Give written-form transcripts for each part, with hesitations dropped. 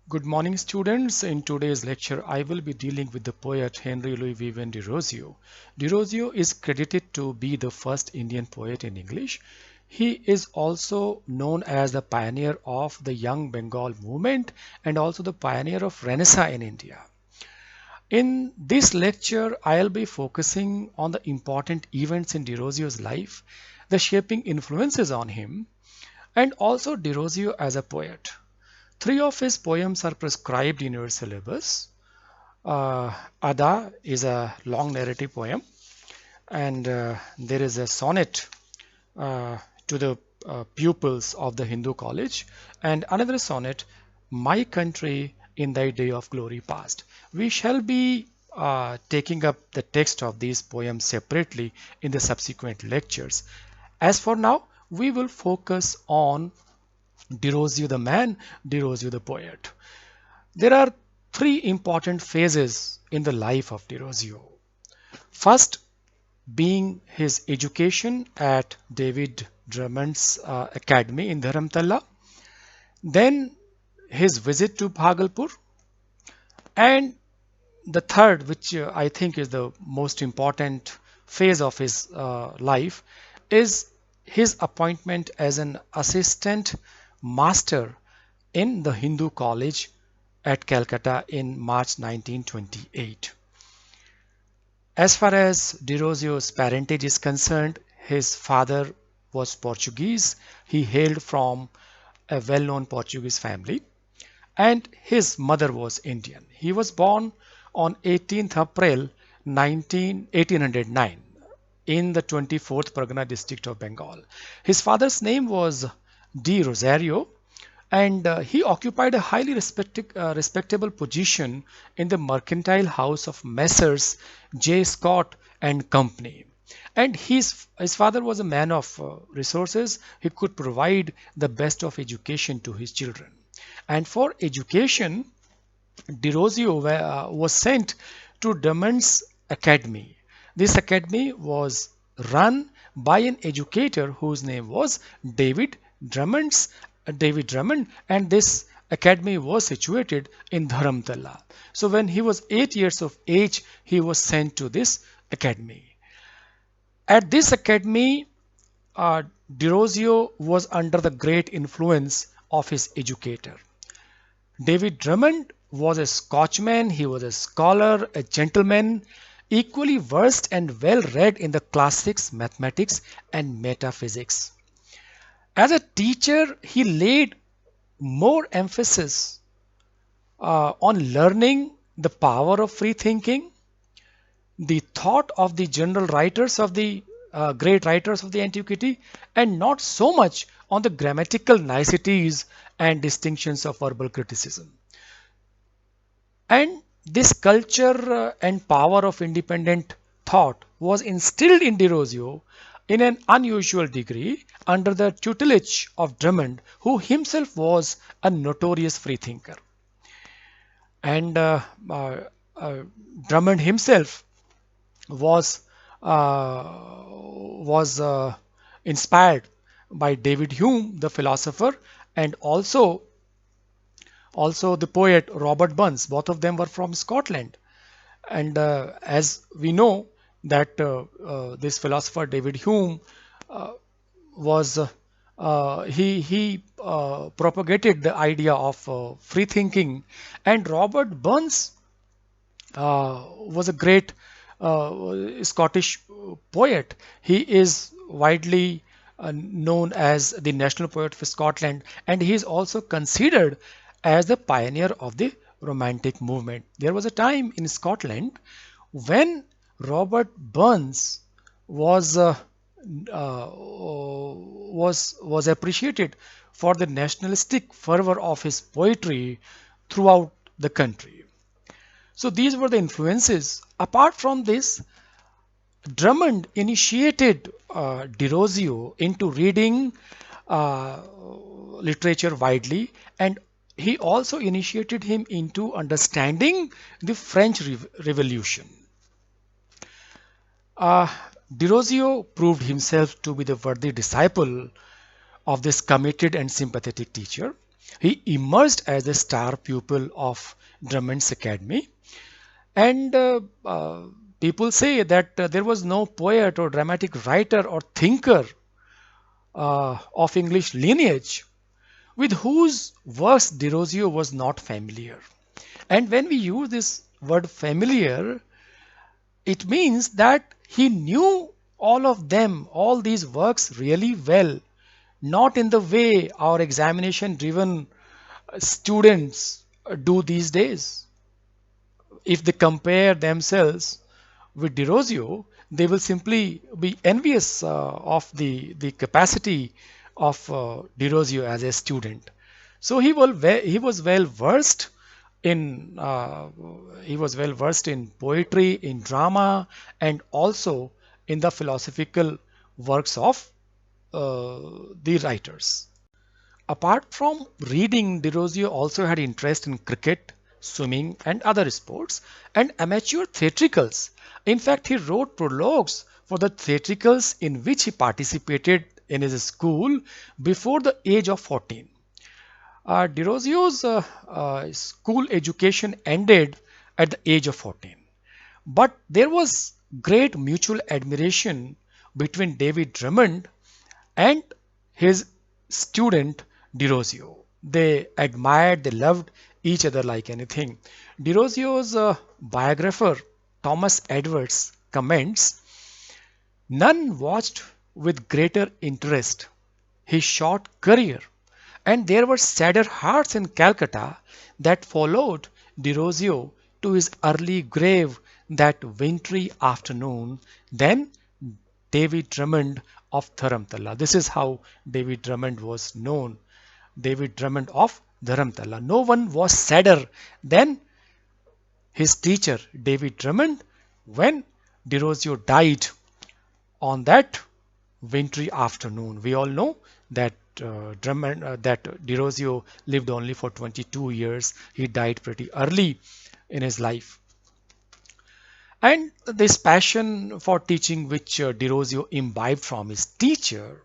Good morning, students. In today's lecture, I will be dealing with the poet Henry Louis Vivian Derozio. Derozio is credited to be the first Indian poet in English. He is also known as the pioneer of the young Bengal movement and also the pioneer of Renaissance in India. In this lecture, I'll be focusing on the important events in Derozio's life, the shaping influences on him, and also Derozio as a poet. Three of his poems are prescribed in your syllabus. Ada is a long narrative poem, and there is a sonnet uh, to the pupils of the Hindoo College, and another sonnet, My Country in Thy Day of Glory Past. We shall be taking up the text of these poems separately in the subsequent lectures. As for now, we will focus on Derozio the man, Derozio the poet. There are three important phases in the life of Derozio. First, being his education at David Drummond's academy in Dharamtala, then his visit to Bhagalpur, and the third, which I think is the most important phase of his life, is his appointment as an assistant master in the Hindoo College at Calcutta in March 1928. As far as Derozio's parentage is concerned, his father was Portuguese. He hailed from a well-known Portuguese family, and his mother was Indian. He was born on 18th April 1809 in the 24th Pargana district of Bengal. His father's name was Derozio, and he occupied a highly respectable position in the mercantile house of Messrs. J. Scott and Company. And his father was a man of resources. He could provide the best of education to his children. And for education, Derozio was sent to Drummond's Academy. This academy was run by an educator whose name was David Drummond, and this academy was situated in Dharamtala. So when he was 8 years of age, he was sent to this academy. At this academy, uh, Derozio was under the great influence of his educator. David Drummond was a Scotchman, he was a scholar, a gentleman, equally versed and well read in the classics, mathematics, and metaphysics. As a teacher, he laid more emphasis on learning the power of free thinking, the thought of the general writers of the great writers of the antiquity, and not so much on the grammatical niceties and distinctions of verbal criticism. And this culture and power of independent thought was instilled in Derozio in an unusual degree under the tutelage of Drummond, who himself was a notorious freethinker. And uh, Drummond himself was inspired by David Hume, the philosopher, and also the poet Robert Burns. Both of them were from Scotland. And as we know that this philosopher David Hume was he propagated the idea of free thinking, and Robert Burns was a great Scottish poet. He is widely known as the national poet for Scotland, and he is also considered as the pioneer of the Romantic movement. There was a time in Scotland when Robert Burns was was appreciated for the nationalistic fervor of his poetry throughout the country. So these were the influences. Apart from this, Drummond initiated Derozio into reading literature widely, and he also initiated him into understanding the French Revolution. Uh, Derozio proved himself to be the worthy disciple of this committed and sympathetic teacher. He emerged as a star pupil of Drummond's Academy, and people say that there was no poet or dramatic writer or thinker of English lineage with whose works Derozio was not familiar. And when we use this word familiar, it means that he knew all of them, all these works really well, not in the way our examination driven students do these days. If they compare themselves with Derozio, they will simply be envious of the capacity of Derozio as a student. So he was well versed in poetry, in drama, and also in the philosophical works of the writers. Apart from reading, Derozio also had interest in cricket, swimming, and other sports, and amateur theatricals. In fact, he wrote prologues for the theatricals in which he participated in his school before the age of 14. Derozio's school education ended at the age of 14. But there was great mutual admiration between David Drummond and his student Derozio. They admired, they loved each other like anything. Derozio's biographer Thomas Edwards comments, none watched with greater interest his short career, and there were sadder hearts in Calcutta that followed Derozio to his early grave that wintry afternoon than David Drummond of Dharamtala. This is how David Drummond was known. David Drummond of Dharamtala. No one was sadder than his teacher, David Drummond, when Derozio died on that wintry afternoon. We all know that that Derozio lived only for 22 years. He died pretty early in his life. And this passion for teaching which Derozio imbibed from his teacher,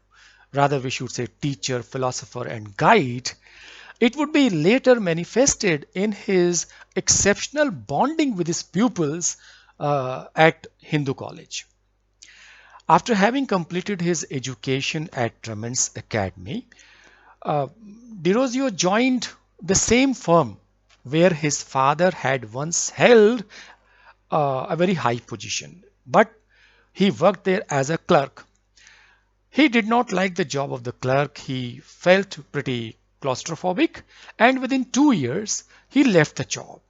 rather we should say teacher, philosopher and guide, it would be later manifested in his exceptional bonding with his pupils at Hindoo College. After having completed his education at Drummond's Academy, uh, Derozio joined the same firm where his father had once held a very high position, but he worked there as a clerk. He did not like the job of the clerk. He felt pretty claustrophobic, and within 2 years, he left the job.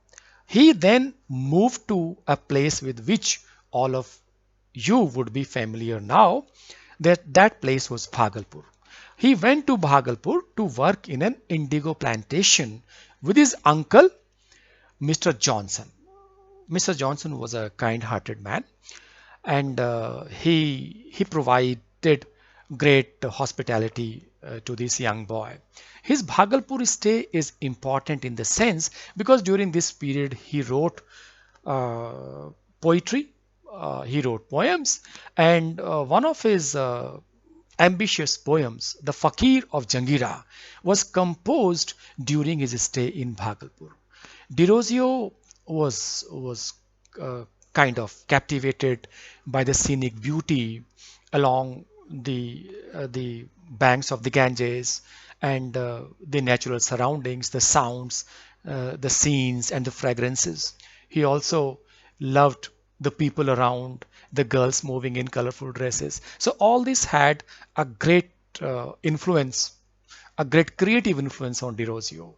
He then moved to a place with which all of you would be familiar now. That place was Bhagalpur. He went to Bhagalpur to work in an indigo plantation with his uncle, Mr. Johnson. Mr. Johnson was a kind-hearted man, and he provided great hospitality to this young boy. His Bhagalpur stay is important in the sense because during this period he wrote uh, poetry, he wrote poems, and one of his ambitious poems, the Fakeer of Jungheera, was composed during his stay in Bhagalpur. Derozio was kind of captivated by the scenic beauty along the banks of the Ganges and the natural surroundings, the sounds, the scenes, and the fragrances. He also loved the people around, the girls moving in colorful dresses. So all this had a great influence, a great creative influence on Derozio.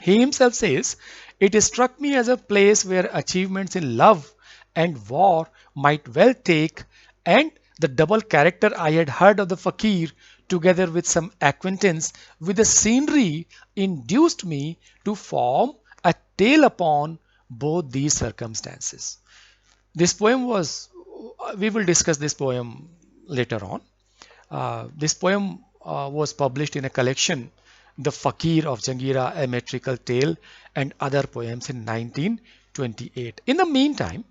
He himself says, it struck me as a place where achievements in love and war might well take, and the double character I had heard of the fakir, together with some acquaintance with the scenery, induced me to form a tale upon both these circumstances. This poem was, we will discuss this poem later on. This poem was published in a collection, The Fakeer of Jungheera, a metrical tale, and other poems in 1928. In the meantime,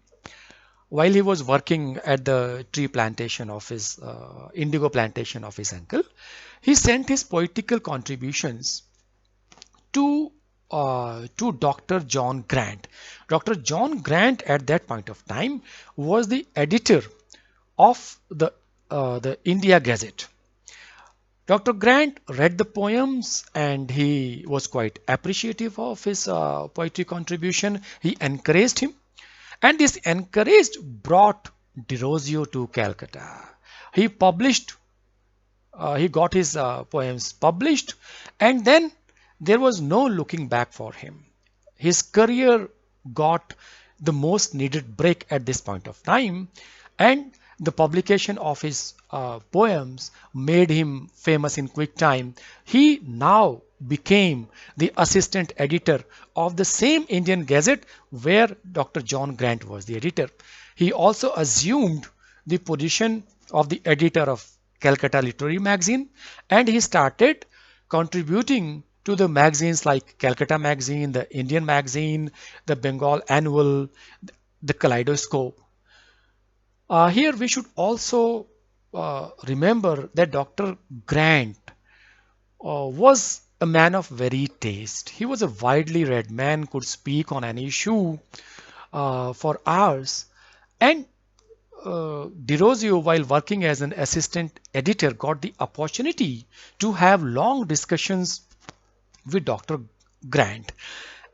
while he was working at the tree plantation of his indigo plantation of his uncle, he sent his poetical contributions to Dr. John Grant. Dr. John Grant at that point of time was the editor of the India Gazette. Dr. Grant read the poems and he was quite appreciative of his poetry contribution. He encouraged him, and this encouraged brought Derozio to Calcutta. He published, he got his poems published, and then there was no looking back for him. His career got the most needed break at this point of time, and the publication of his poems made him famous in quick time. He now became the assistant editor of the same Indian Gazette where Dr. John Grant was the editor. He also assumed the position of the editor of Calcutta Literary Magazine, and he started contributing to the magazines like Calcutta Magazine, the Indian Magazine, the Bengal Annual, the Kaleidoscope. Here we should also remember that Dr. Grant was a man of varied taste. He was a widely read man, could speak on any issue for hours. And Derozio, while working as an assistant editor, got the opportunity to have long discussions with Dr. Grant.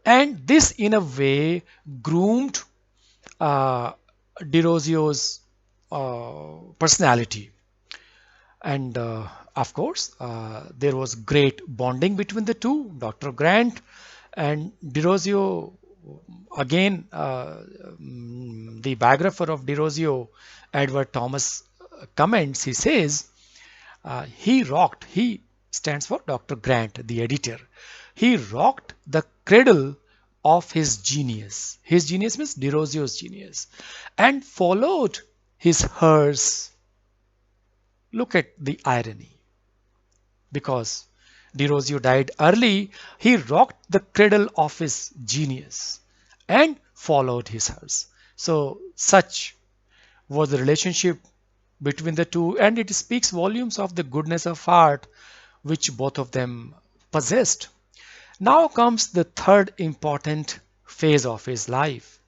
And this, in a way, groomed Derozio's personality. And of course, there was great bonding between the two, Dr. Grant and Derozio. Again, the biographer of Derozio, Edward Thomas, comments, he says, he stands for Dr. Grant, the editor. He rocked the cradle of his genius. His genius means Derozio's genius, and followed his hearse. Look at the irony. Because Derozio died early, he rocked the cradle of his genius and followed his hearse. So such was the relationship between the two, and it speaks volumes of the goodness of heart which both of them possessed. Now comes the third important phase of his life.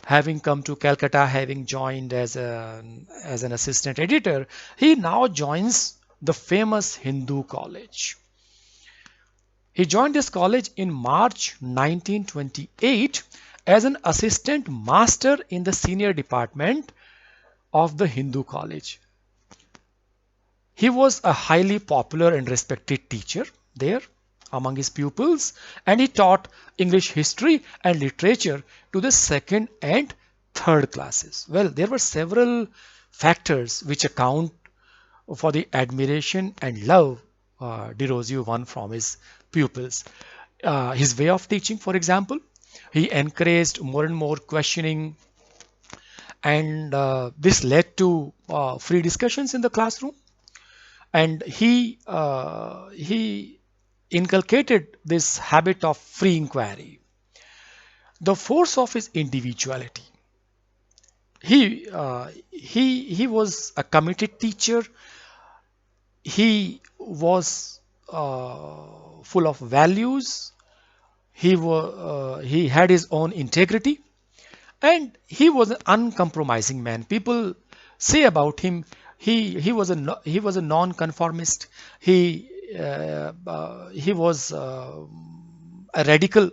Having come to Calcutta, having joined as an assistant editor, he now joins the famous Hindoo College. He joined this college in March 1928 as an assistant master in the senior department of the Hindoo College. He was a highly popular and respected teacher there among his pupils, and he taught English history and literature to the second and third classes. Well, there were several factors which account for the admiration and love Derozio won from his pupils. His way of teaching, for example, he encouraged more and more questioning, and this led to free discussions in the classroom. And he inculcated this habit of free inquiry. The force of his individuality. He was a committed teacher. He was full of values. He had his own integrity, and he was an uncompromising man. People say about him, he was a non-conformist. He was a radical.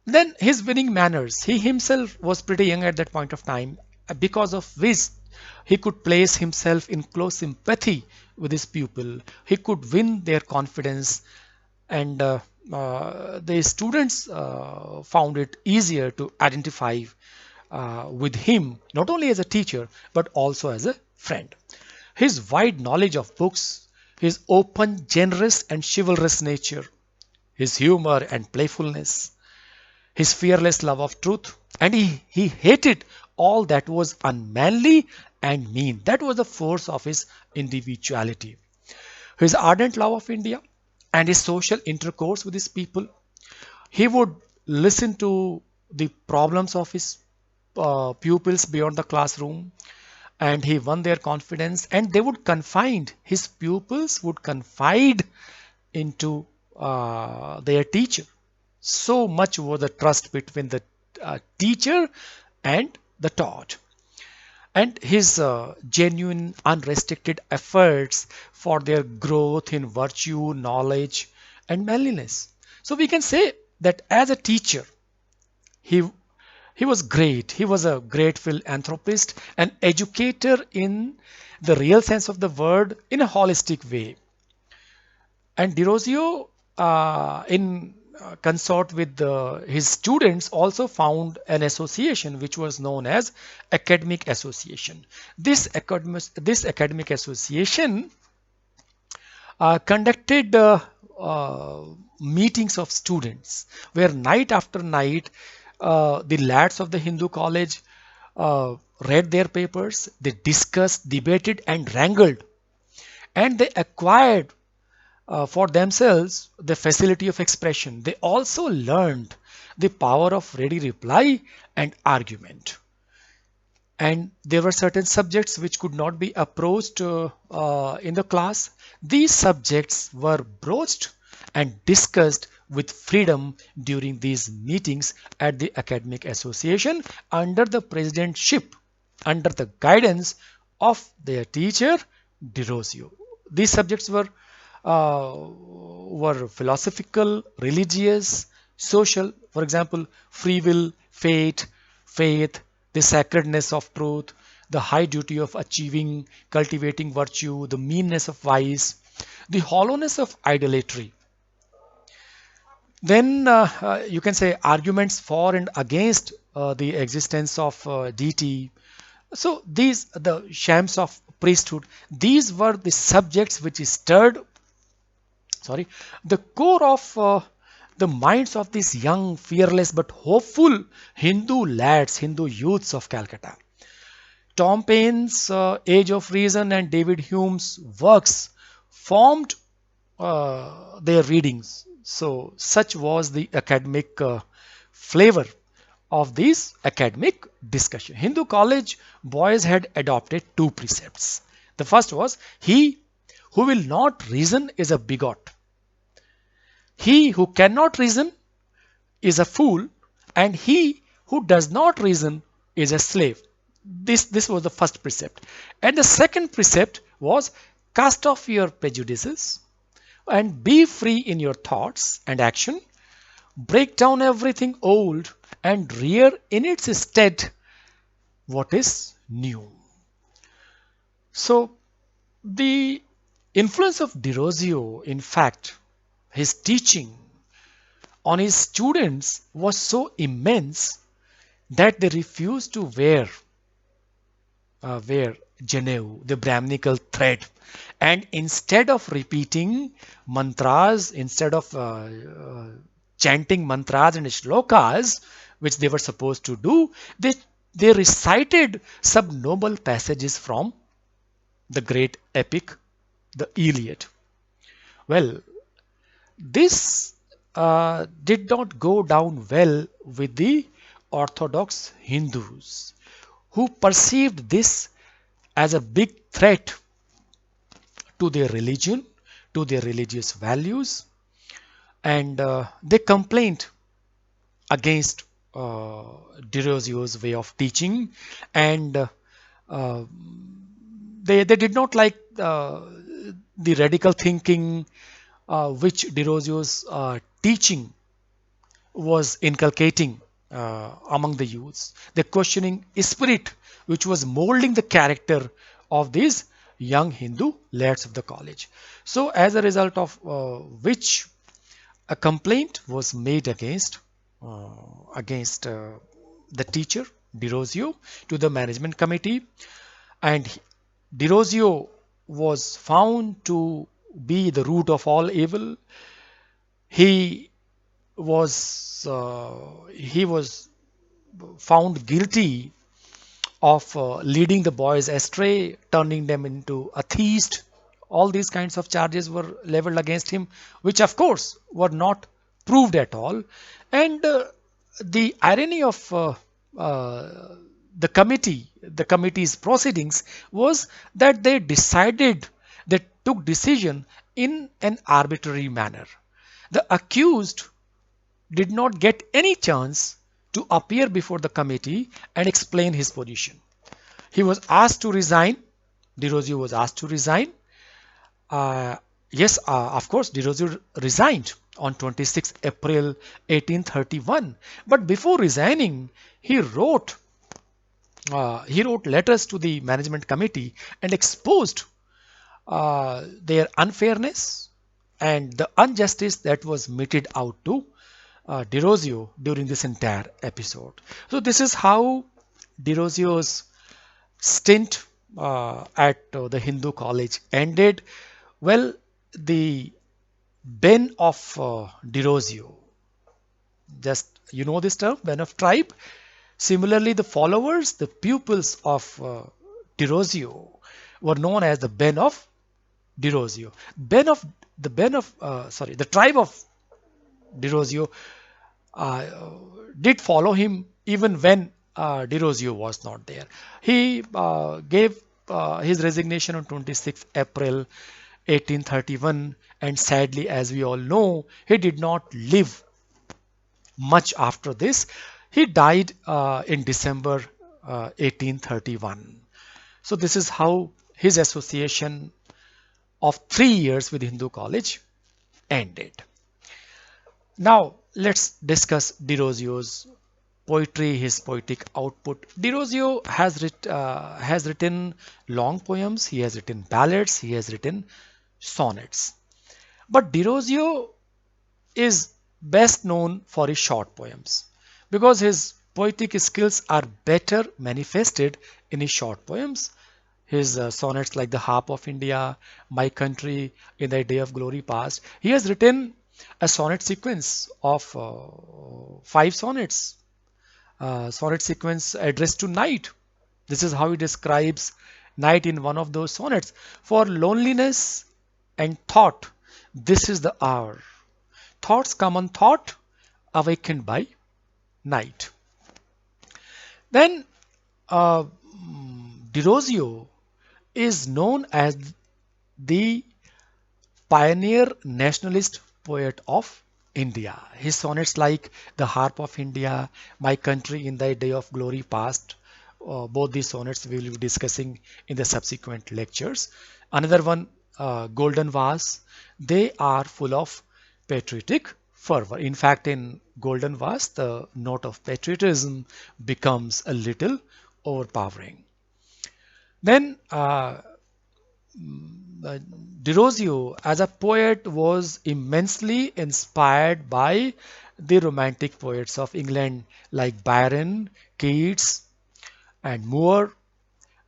Then his winning manners. He himself was pretty young at that point of time, because of which he could place himself in close sympathy with his pupil. He could win their confidence, and the students found it easier to identify with him, not only as a teacher but also as a friend. His wide knowledge of books, his open, generous and chivalrous nature, his humor and playfulness, his fearless love of truth, and he hated all that was unmanly and mean. That was the force of his individuality. His ardent love of India and his social intercourse with his people. He would listen to the problems of his pupils beyond the classroom, and he won their confidence, and they would confide, his pupils would confide into their teacher. So much was the trust between the teacher and the taught, and his genuine, unrestricted efforts for their growth in virtue, knowledge, and manliness. So we can say that as a teacher, he he was great. He was a great philanthropist, an educator in the real sense of the word, in a holistic way. And Derozio, in consort with his students, also found an association which was known as Academic Association. This academic association conducted meetings of students where night after night the lads of the Hindu College read their papers, they discussed, debated, and wrangled, and they acquired for themselves the facility of expression. They also learned the power of ready reply and argument. And there were certain subjects which could not be approached in the class. These subjects were broached and discussed with freedom during these meetings at the academic association under the presidentship, under the guidance of their teacher Derozio. These subjects were philosophical, religious, social. For example, free will, fate, faith, the sacredness of truth, the high duty of achieving, cultivating virtue, the meanness of vice, the hollowness of idolatry. Then you can say arguments for and against the existence of deity. So these, the shams of priesthood, these were the subjects which stirred, sorry, the core of the minds of these young, fearless but hopeful Hindu lads, Hindu youths of Calcutta. Tom Paine's Age of Reason and David Hume's works formed their readings. So such was the academic flavor of this academic discussion. Hindu college boys had adopted two precepts. The first was, he who will not reason is a bigot. He who cannot reason is a fool, and he who does not reason is a slave. This was the first precept. And the second precept was, cast off your prejudices and be free in your thoughts and action. Break down everything old and rear in its stead what is new. So the influence of Derozio, in fact, his teaching on his students was so immense that they refused to wear Janeu, the Brahminical thread, and instead of repeating mantras, instead of chanting mantras and shlokas, which they were supposed to do, they recited some noble passages from the great epic, the Iliad. Well, this did not go down well with the Orthodox Hindus, who perceived this as a big threat to their religion, to their religious values, and they complained against Derozio's way of teaching, and they did not like the radical thinking which Derozio's teaching was inculcating among the youths, the questioning spirit which was molding the character of these young Hindu lads of the college. So as a result of which a complaint was made against the teacher Derozio to the management committee, and Derozio was found to be the root of all evil. He was found guilty of leading the boys astray, turning them into atheists. All these kinds of charges were leveled against him, which of course were not proved at all. And the irony of the committee's proceedings was that they took decision in an arbitrary manner. The accused did not get any chance to appear before the committee and explain his position. He was asked to resign. Derozio was asked to resign. Uh, yes, of course, Derozio resigned on 26 April 1831. But before resigning, he wrote letters to the management committee and exposed their unfairness and the injustice that was meted out to Derozio during this entire episode. So this is how Derozio's stint at the Hindoo College ended. Well, the Ben of Derozio, just you know this term, Ben of tribe. Similarly, the followers, the pupils of Derozio, were known as the Ben of Derozio. The tribe of Derozio uh, did follow him even when Derozio was not there. He gave his resignation on 26 April 1831, and sadly, as we all know, he did not live much after this. He died in December 1831. So this is how his association of 3 years with Hindu College ended. Now let's discuss Derozio's poetry, his poetic output. Derozio has written long poems, he has written ballads, he has written sonnets. But Derozio is best known for his short poems because his poetic skills are better manifested in his short poems. His sonnets like The Harp of India, My Country, In Thy Day of Glory Past. He has written a sonnet sequence of 5 sonnets, sonnet sequence addressed to night. This is how he describes night in one of those sonnets. For loneliness and thought, this is the hour. Thoughts come on thought, awakened by night. Then Derozio is known as the pioneer nationalist poet of India. His sonnets like The Harp of India, My Country in Thy Day of Glory Past, both these sonnets we will be discussing in the subsequent lectures. Another one, Golden Vase, they are full of patriotic fervor. In fact, in Golden Vase, the note of patriotism becomes a little overpowering. Then Derozio, as a poet, was immensely inspired by the romantic poets of England like Byron, Keats, and Moore.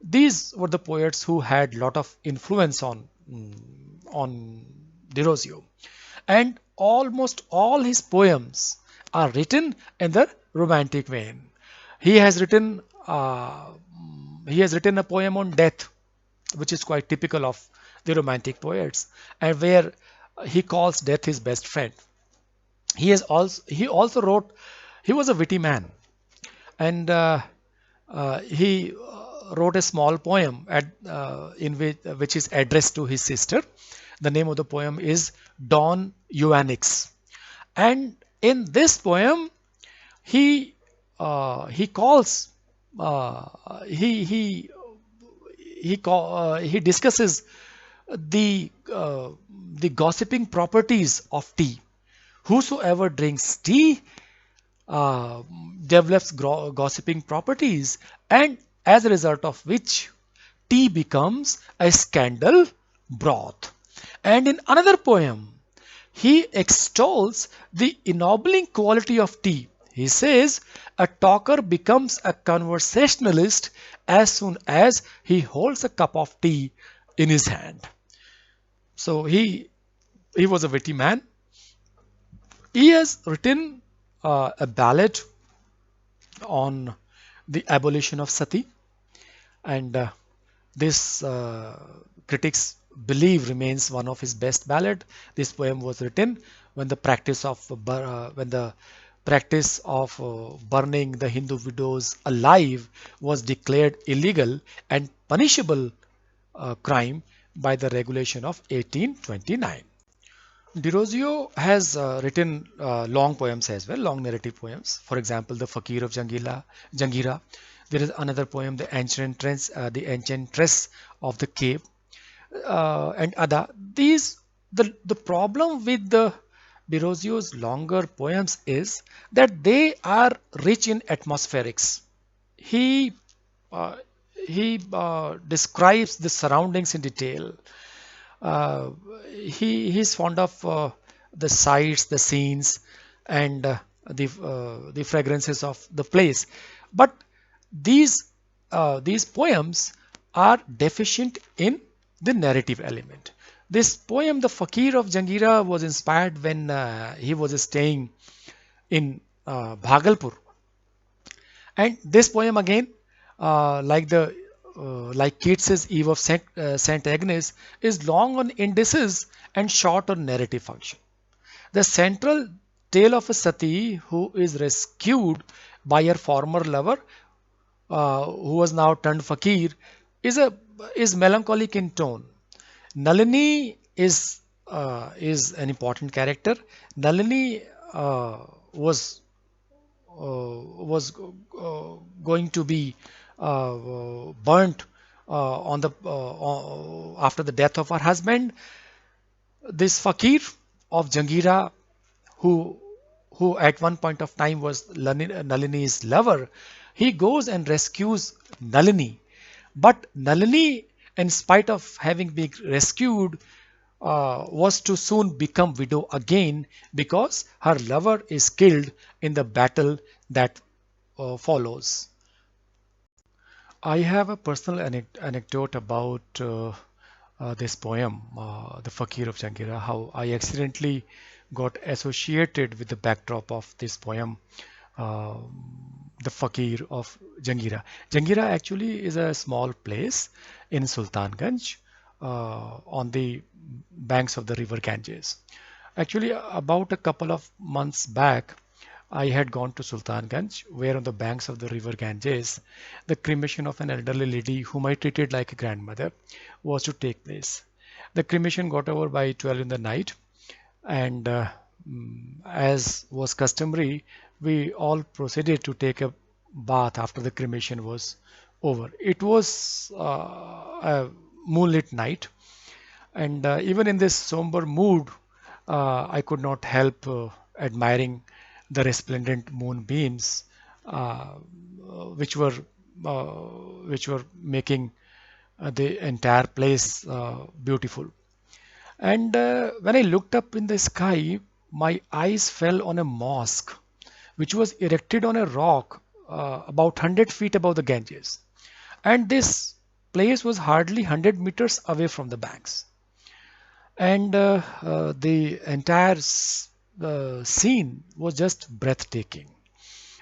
These were the poets who had lot of influence on Derozio, and almost all his poems are written in the romantic vein. He has written uh, he has written a poem on death, which is quite typical of the romantic poets, and where he calls death his best friend. He also wrote. He was a witty man, and he wrote a small poem in which is addressed to his sister. The name of the poem is Don Euanix, and in this poem he calls he discusses the gossiping properties of tea. Whosoever drinks tea uh, develops gossiping properties, and as a result of which tea becomes a scandal broth. And in another poem, he extols the ennobling quality of tea. He says a talker becomes a conversationalist as soon as he holds a cup of tea in his hand. So he was a witty man. He has written a ballad on the abolition of sati, and this critics believe remains one of his best ballad. This poem was written when the practice of burning the Hindu widows alive was declared illegal and punishable crime by the regulation of 1829. Derozio has written long poems as well, long narrative poems. For example, the Fakeer of Jungheera. There is another poem, the Enchantress of the Cave, and Ada. The problem with the Derozio's longer poems is that they are rich in atmospherics. He uh, he describes the surroundings in detail. Uh, he's fond of the sights, the scenes, and the fragrances of the place. But these these poems are deficient in the narrative element. This poem, the Fakir of Jangira, was inspired when he was staying in Bhagalpur, and this poem again, like Keats's Eve of Saint Agnes, is long on indices and short on narrative function. The central tale of a sati who is rescued by her former lover, who was now turned fakir, is a is melancholic in tone. Nalini is an important character. Nalini was was going to be burnt on the after the death of her husband. This fakir of Jangira, who who at one point of time was Nalini's lover, he goes and rescues Nalini. But Nalini, in spite of having been rescued, was to soon become widow again because her lover is killed in the battle that follows. I have a personal anecdote about this poem, The Fakir of Jangira, how I accidentally got associated with the backdrop of this poem, uh, The Fakir of Jangira. Jangira actually is a small place in Sultanganj on the banks of the river Ganges. Actually, about a couple of months back, I had gone to Sultanganj, where on the banks of the river Ganges, the cremation of an elderly lady whom I treated like a grandmother was to take place. The cremation got over by 12 in the night, and as was customary, we all proceeded to take a bath after the cremation was over. It was a moonlit night, and even in this somber mood, I could not help admiring the resplendent moonbeams, which were uh, which were making the entire place beautiful. And when I looked up in the sky, my eyes fell on a mosque, which was erected on a rock about 100 feet above the Ganges. And this place was hardly 100 meters away from the banks. And the entire scene was just breathtaking.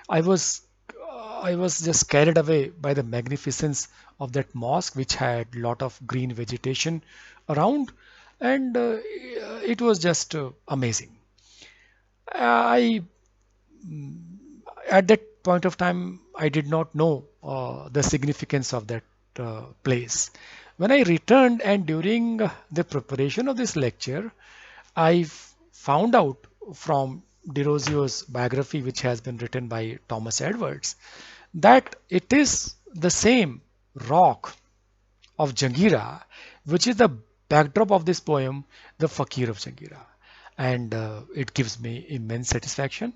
I was I was just carried away by the magnificence of that mosque, which had a lot of green vegetation around, and it was just amazing. I At that point of time, I did not know the significance of that place. When I returned and during the preparation of this lecture, I found out from Derozio's biography, which has been written by Thomas Edwards, that it is the same rock of Jangira, which is the backdrop of this poem, The Fakir of Jangira. And it gives me immense satisfaction.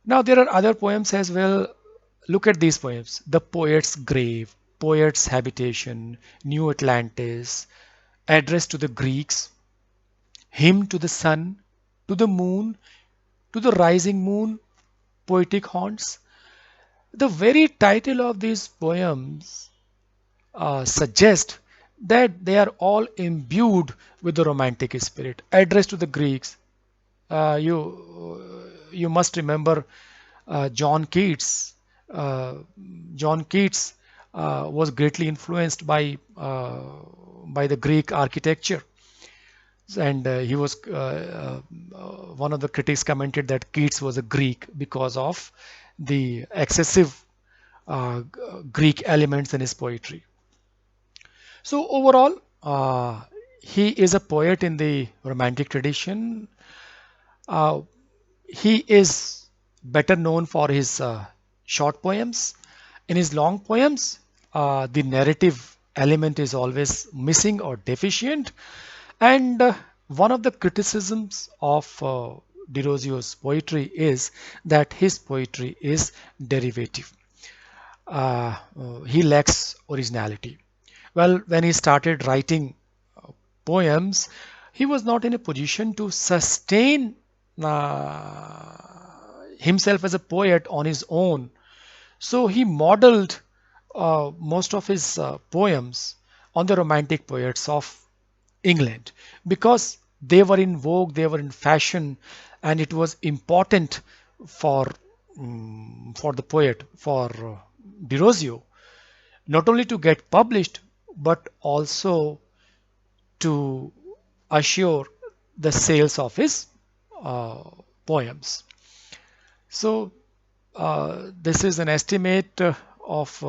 Now, there are other poems as well. Look at these poems: The Poet's Grave, Poet's Habitation, New Atlantis, Address to the Greeks, Hymn to the Sun, to the Moon, to the Rising Moon, Poetic Haunts. The very title of these poems suggest that they are all imbued with the romantic spirit. Address to the Greeks. You must remember John Keats. Uh, John Keats was greatly influenced by the Greek architecture, and he was one of the critics commented that Keats was a Greek because of the excessive Greek elements in his poetry. So overall, He is a poet in the Romantic tradition. Uh, he is better known for his short poems. In his long poems, the narrative element is always missing or deficient. And one of the criticisms of Derozio's poetry is that his poetry is derivative. He lacks originality. Well, when he started writing poems, he was not in a position to sustain himself as a poet on his own. So he modeled most of his poems on the romantic poets of England because they were in vogue, they were in fashion, and it was important for for the poet, for Derozio, not only to get published but also to assure the sales of his uh, poems. So this is an estimate of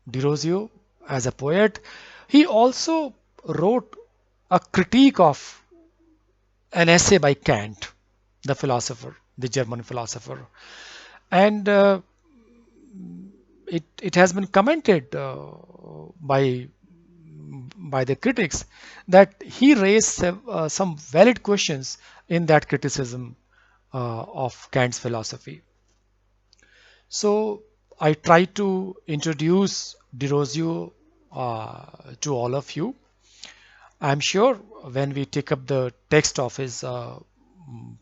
Derozio as a poet. He also wrote a critique of an essay by Kant, the philosopher, the German philosopher, and it has been commented by the critics that he raised some valid questions in that criticism of Kant's philosophy. So I try to introduce Derozio to all of you. I'm sure when we take up the text of his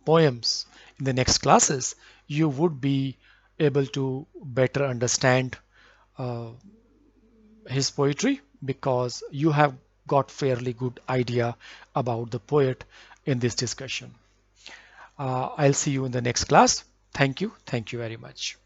poems in the next classes, you would be able to better understand uh, his poetry because you have got fairly good idea about the poet in this discussion. I'll see you in the next class. Thank you. Thank you very much.